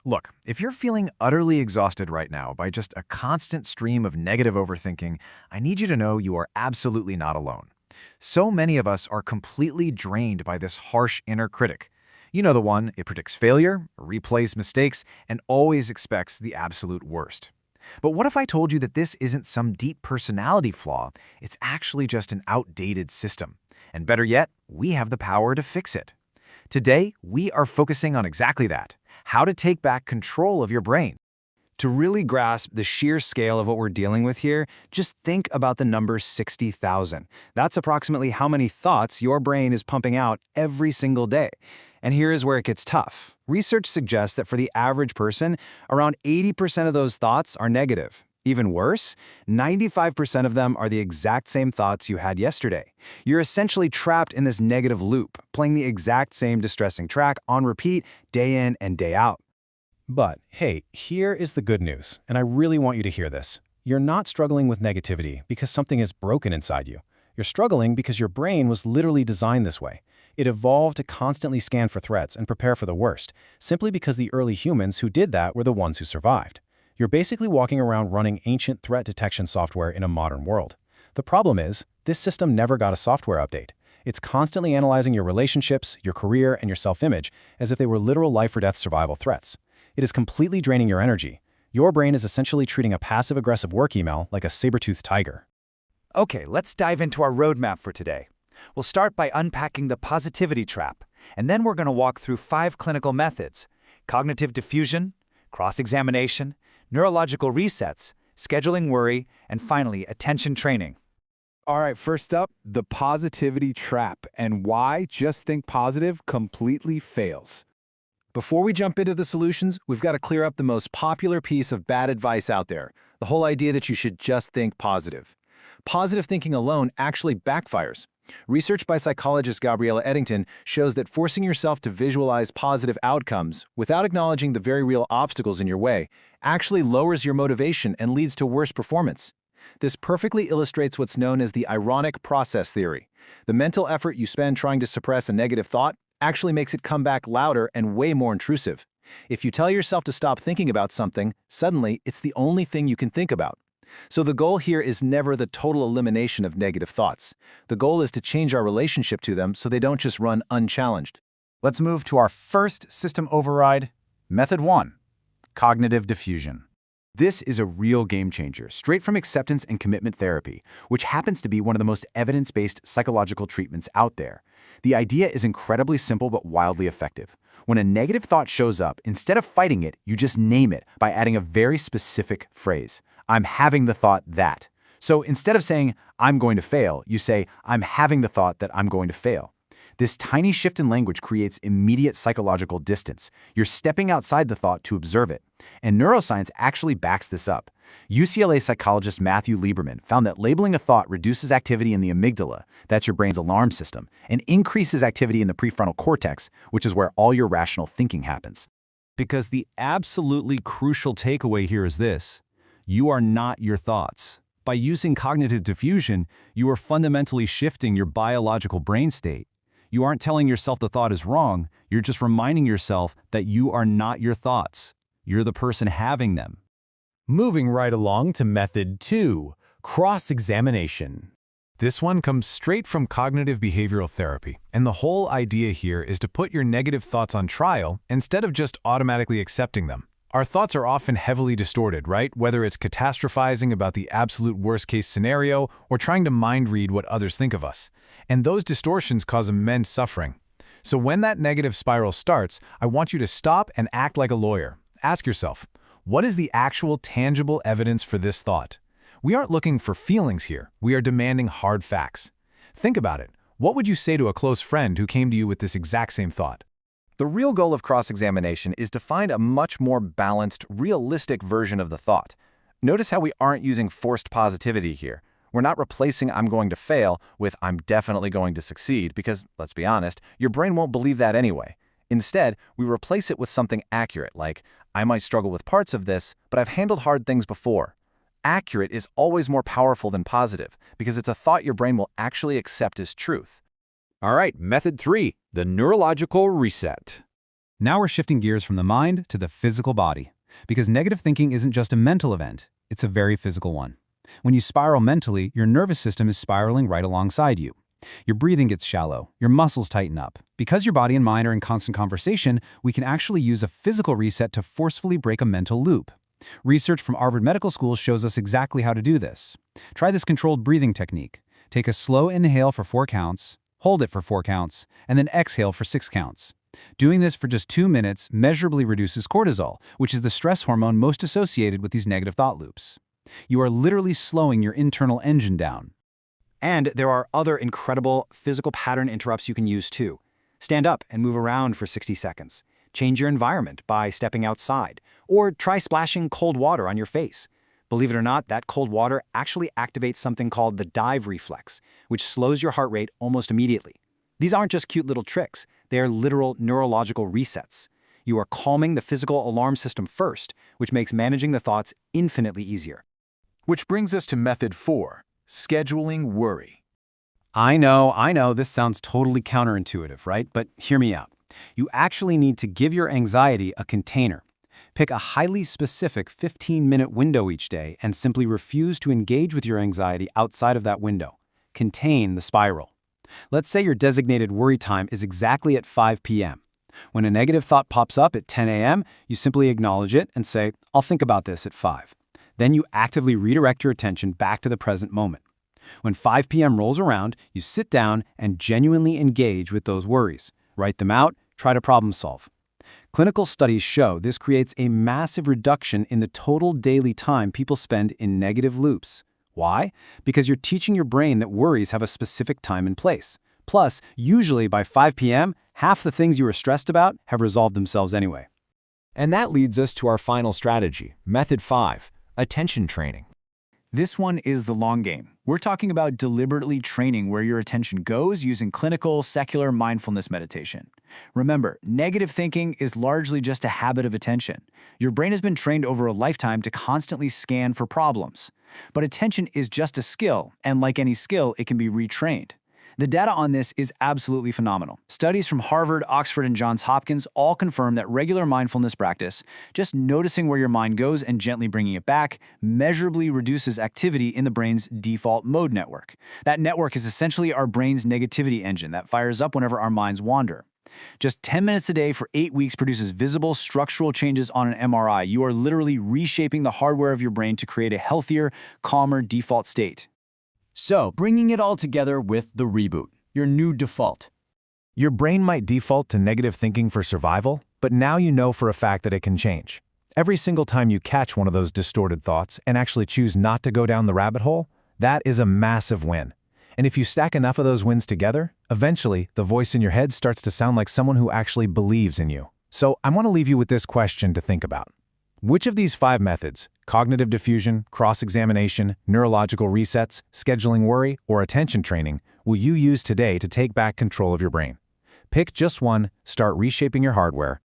Look, if you're feeling utterly exhausted right now by just a constant stream of negative overthinking, I need you to know you are absolutely not alone. So many of us are completely drained by this harsh inner critic. You know the one, it predicts failure, replays mistakes, and always expects the absolute worst. But what if I told you that this isn't some deep personality flaw, it's actually just an outdated system? And better yet, we have the power to fix it. Today, we are focusing on exactly that, how to take back control of your brain. To really grasp the sheer scale of what we're dealing with here, just think about the number 60,000. That's approximately how many thoughts your brain is pumping out every single day. And here is where it gets tough. Research suggests that for the average person, around 80% of those thoughts are negative. Even worse, 95% of them are the exact same thoughts you had yesterday. You're essentially trapped in this negative loop, playing the exact same distressing track on repeat day in and day out. But hey, here is the good news, and I really want you to hear this. You're not struggling with negativity because something is broken inside you. You're struggling because your brain was literally designed this way. It evolved to constantly scan for threats and prepare for the worst, simply because the early humans who did that were the ones who survived. You're basically walking around running ancient threat detection software in a modern world. The problem is, this system never got a software update. It's constantly analyzing your relationships, your career, and your self-image as if they were literal life-or-death survival threats. It is completely draining your energy. Your brain is essentially treating a passive-aggressive work email like a saber-toothed tiger. Okay, let's dive into our roadmap for today. We'll start by unpacking the positivity trap, and then we're going to walk through 5 clinical methods: cognitive diffusion, cross-examination, neurological resets, scheduling worry, and finally, attention training. All right, first up, the positivity trap and why just think positive completely fails. Before we jump into the solutions, we've got to clear up the most popular piece of bad advice out there, the whole idea that you should just think positive. Positive thinking alone actually backfires. Research by psychologist Gabriella Eddington shows that forcing yourself to visualize positive outcomes without acknowledging the very real obstacles in your way actually lowers your motivation and leads to worse performance. This perfectly illustrates what's known as the ironic process theory. The mental effort you spend trying to suppress a negative thought actually makes it come back louder and way more intrusive. If you tell yourself to stop thinking about something, suddenly it's the only thing you can think about. So the goal here is never the total elimination of negative thoughts. The goal is to change our relationship to them so they don't just run unchallenged. Let's move to our first system override, Method 1, cognitive diffusion. This is a real game changer, straight from acceptance and commitment therapy, which happens to be one of the most evidence-based psychological treatments out there. The idea is incredibly simple but wildly effective. When a negative thought shows up, instead of fighting it, you just name it by adding a very specific phrase. I'm having the thought that. So instead of saying, I'm going to fail, you say, I'm having the thought that I'm going to fail. This tiny shift in language creates immediate psychological distance. You're stepping outside the thought to observe it. And neuroscience actually backs this up. UCLA psychologist Matthew Lieberman found that labeling a thought reduces activity in the amygdala, that's your brain's alarm system, and increases activity in the prefrontal cortex, which is where all your rational thinking happens. Because the absolutely crucial takeaway here is this: you are not your thoughts. By using cognitive diffusion, you are fundamentally shifting your biological brain state. You aren't telling yourself the thought is wrong, you're just reminding yourself that you are not your thoughts. You're the person having them. Moving right along to Method 2, cross-examination. This one comes straight from cognitive behavioral therapy, and the whole idea here is to put your negative thoughts on trial instead of just automatically accepting them. Our thoughts are often heavily distorted, right? Whether it's catastrophizing about the absolute worst-case scenario or trying to mind-read what others think of us. And those distortions cause immense suffering. So when that negative spiral starts, I want you to stop and act like a lawyer. Ask yourself, what is the actual tangible evidence for this thought? We aren't looking for feelings here. We are demanding hard facts. Think about it. What would you say to a close friend who came to you with this exact same thought? The real goal of cross-examination is to find a much more balanced, realistic version of the thought. Notice how we aren't using forced positivity here. We're not replacing "I'm going to fail" with "I'm definitely going to succeed" because, let's be honest, your brain won't believe that anyway. Instead, we replace it with something accurate, like, "I might struggle with parts of this, but I've handled hard things before." Accurate is always more powerful than positive because it's a thought your brain will actually accept as truth. All right, Method 3, the neurological reset. Now we're shifting gears from the mind to the physical body, because negative thinking isn't just a mental event, it's a very physical one. When you spiral mentally, your nervous system is spiraling right alongside you. Your breathing gets shallow, your muscles tighten up. Because your body and mind are in constant conversation, we can actually use a physical reset to forcefully break a mental loop. Research from Harvard Medical School shows us exactly how to do this. Try this controlled breathing technique. Take a slow inhale for 4 counts, hold it for 4 counts, and then exhale for 6 counts. Doing this for just 2 minutes measurably reduces cortisol, which is the stress hormone most associated with these negative thought loops. You are literally slowing your internal engine down. And there are other incredible physical pattern interrupts you can use too. Stand up and move around for 60 seconds. Change your environment by stepping outside, or try splashing cold water on your face. Believe it or not, that cold water actually activates something called the dive reflex, which slows your heart rate almost immediately. These aren't just cute little tricks, they are literal neurological resets. You are calming the physical alarm system first, which makes managing the thoughts infinitely easier. Which brings us to method 4, scheduling worry. I know, this sounds totally counterintuitive, right? But hear me out. You actually need to give your anxiety a container. Pick a highly specific 15-minute window each day and simply refuse to engage with your anxiety outside of that window. Contain the spiral. Let's say your designated worry time is exactly at 5 p.m. When a negative thought pops up at 10 a.m., you simply acknowledge it and say, "I'll think about this at 5." Then you actively redirect your attention back to the present moment. When 5 p.m. rolls around, you sit down and genuinely engage with those worries. Write them out, try to problem solve. Clinical studies show this creates a massive reduction in the total daily time people spend in negative loops. Why? Because you're teaching your brain that worries have a specific time and place. Plus, usually by 5 p.m., half the things you were stressed about have resolved themselves anyway. And that leads us to our final strategy, method 5, attention training. This one is the long game. We're talking about deliberately training where your attention goes using clinical, secular mindfulness meditation. Remember, negative thinking is largely just a habit of attention. Your brain has been trained over a lifetime to constantly scan for problems. But attention is just a skill, and like any skill, it can be retrained. The data on this is absolutely phenomenal. Studies from Harvard, Oxford, and Johns Hopkins all confirm that regular mindfulness practice, just noticing where your mind goes and gently bringing it back, measurably reduces activity in the brain's default mode network. That network is essentially our brain's negativity engine that fires up whenever our minds wander. Just 10 minutes a day for 8 weeks produces visible structural changes on an MRI. You are literally reshaping the hardware of your brain to create a healthier, calmer default state. So, bringing it all together with the reboot, your new default. Your brain might default to negative thinking for survival, but now you know for a fact that it can change. Every single time you catch one of those distorted thoughts and actually choose not to go down the rabbit hole, that is a massive win. And if you stack enough of those wins together, eventually the voice in your head starts to sound like someone who actually believes in you. So I want to leave you with this question to think about. Which of these 5 methods, cognitive diffusion, cross-examination, neurological resets, scheduling worry, or attention training, will you use today to take back control of your brain? Pick just one, start reshaping your hardware,